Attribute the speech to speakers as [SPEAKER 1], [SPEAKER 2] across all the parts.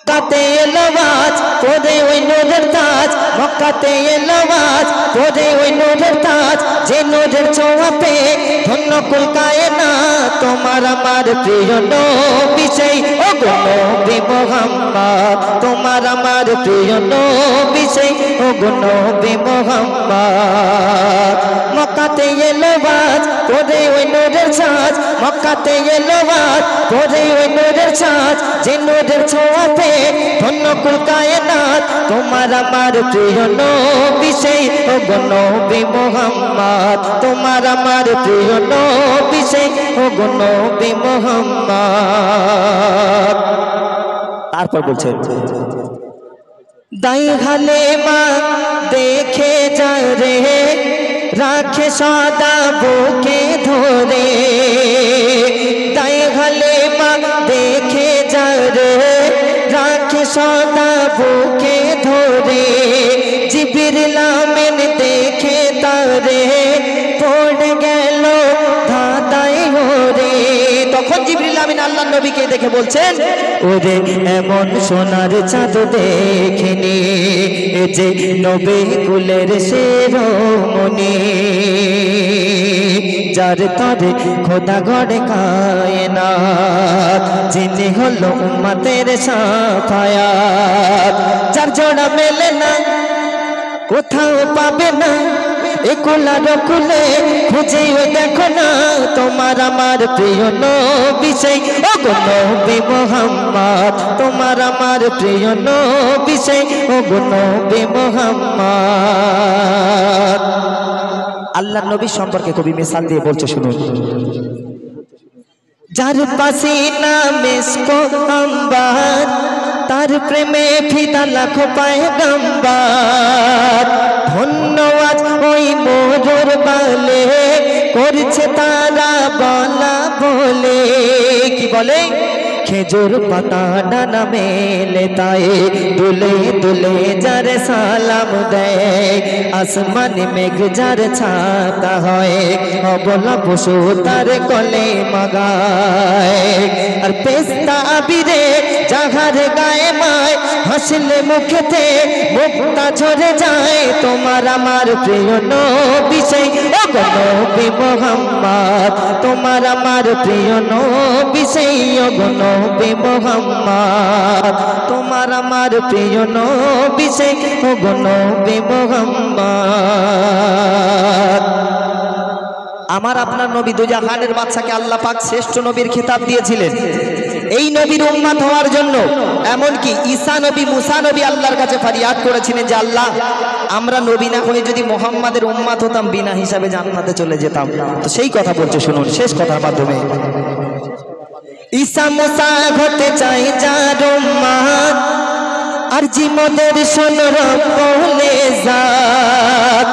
[SPEAKER 1] মক্কাতে এলো আজ পরে ওই নূরের তাজ, মক্কাতে এলো আজ পরে ওই নূরের তাজ, যে নূরের ছোঁয়াতে ধন্য কুল কায়নাত। তোমার আমার প্রিয় নবী সেই ওগো নবী মুহাম্মদ, তোমার আমার প্রিয় নবী সেই ওগো নবী মুহাম্মদ। মক্কাতে এলো আজ পরে ওই নূরের ছাজ, মক্কাতে এলো আজ পরে ওই নূরের ছাজ, যে নূরের ছোঁয়াতে ধন্য কুল কায়নাত। তোমার আমার প্রিয় নবী সেই ওগো নবী মুহাম্মদ, তোমার আমার প্রিয় নবী সেই ওগো নবী মুহাম্মদ। তারপর বলছেন দাই হালে মা দেখে যা রে, রাখে সদা বুকে ধরে। দাই হালে মা দেখে যা রে, রাখে সদা বুকে ধরে। জিবরিল আমিন দেখে তারে পড়ে গেল ধাঁধায় ওরে। তখন জিবরিল আমিন আল্লাহর নবীকে দেখে বলছেন ওরে এমন সোনার চাঁদ দেখিনি, যে নবী কুলের শিরোমণি, যার তরে খোদা গড়ে কায়নাত, যিনি হলো উম্মতের শাফায়াত। যার জোড়া মেলে না কোথাও পাবে না, একুলার কুলে খুঁজে দেখো না। তোমার আমার প্রিয় নবী সেই ওগো নবী মুহাম্মদ, তোমার আমার প্রিয় নবী সেই ওগো নবী মুহাম্মদ। আল্লাহর নবী সম্পর্কে কবি মিসাল দিয়ে বলছে শুনুন। যার পাশে নামেস্কো আম্বার, তার প্রেমে ফিদা লাখো পয়গম্বর। ধন্যবাদ ওই মোর বালে করছে তারা বলা বলে। কি বলে? খেজুর পাতা ডানা মেলে তাই দুলে দুলে যার সালাম দেয়, আসমান মেঘ যার ছাতা হয়, অবলা পশু তার কলে মাগায়। আর পেস্তা আবিরে যাহার গায়ে মায়, হাসলে মুখেতে মুক্তা ঝরে যায়। তোমার আমার প্রিয় নবী সেই ওগো নবী মুহাম্মদ, তোমার আমার প্রিয় নবী সেই ওগো নবী মুহাম্মদ, তোমার আমার প্রিয় নবী সেই ওগো নবী মুহাম্মদ। আমার আপনার নবী দুজাহানের বাদশাকে আল্লাহ পাক শ্রেষ্ঠ নবীর খেতাব দিয়েছিলেন এই নবীর উম্মত হওয়ার জন্য। এমনকি ঈসা নবী মুসা নবী আল্লাহর কাছে ফরিয়াদ করেছিলেন যে আল্লাহ, আমরা নবী না হয়ে যদি মুহাম্মাদের উম্মত হতাম বিনা হিসাবে জান্নাতে চলে যেতাম। তো সেই কথা বলছে শুনুন শেষ কথার মাধ্যমে। ঈসা মুসা হতে চাই যার উম্মত, আর জীবনের সোনরব বলে জাত।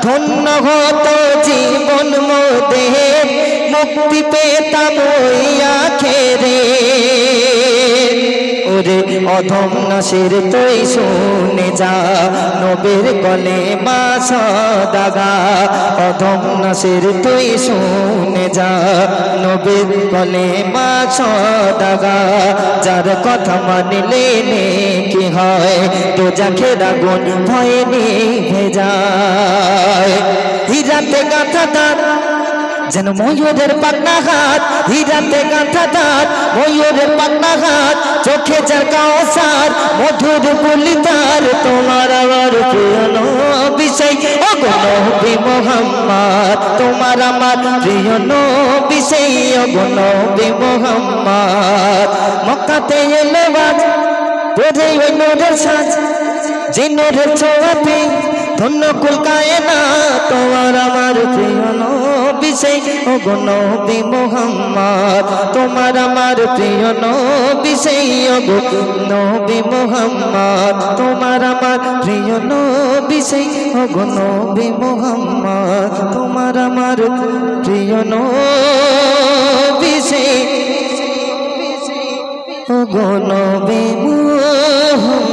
[SPEAKER 1] ধন্য হতো জীবন মোদের, মুক্তি পেতাম ওই আখেরে। ওরে অধম নাসির তুই শুনে যা, নবীর কলে মা সদাগা। অধম নাসির তুই শুনে যা, নবীর কলে মা সদাগা। যার কথা মানলে নেকি হয়, দোজাখের আগুন ভয়ে নিভে যায়। হীরাতে গাঁথা দাঁত যেন ময়ূরের পাখনা হাত, হীরাতে গাঁথা দাঁত ময়ূরের পাখনা হাত। চোখে যার কাউসার মধুর বুলি তার, তোমার আমার প্রিয় নবী সেই ওগো নবী মুহাম্মদ, তোমার আমার প্রিয় নবী সেই ওগো নবী মুহাম্মদ। মক্কাতে এলো আজ পরে ওই নূরের সাজ, যে নূরের ছোঁয়াতে ধন্য কুল কায়নাত। তোমার আমার প্রিয় নবী সেই ওগো নবী মুহাম্মদ, তোমার আমার প্রিয় নবী সেই ওগো নবী মুহাম্মদ, তোমার আমার প্রিয় নবী সেই ওগো নবী মুহাম্মদ, তোমার আমার প্রিয় নবী সেই ওগো নবী মুহাম্মদ।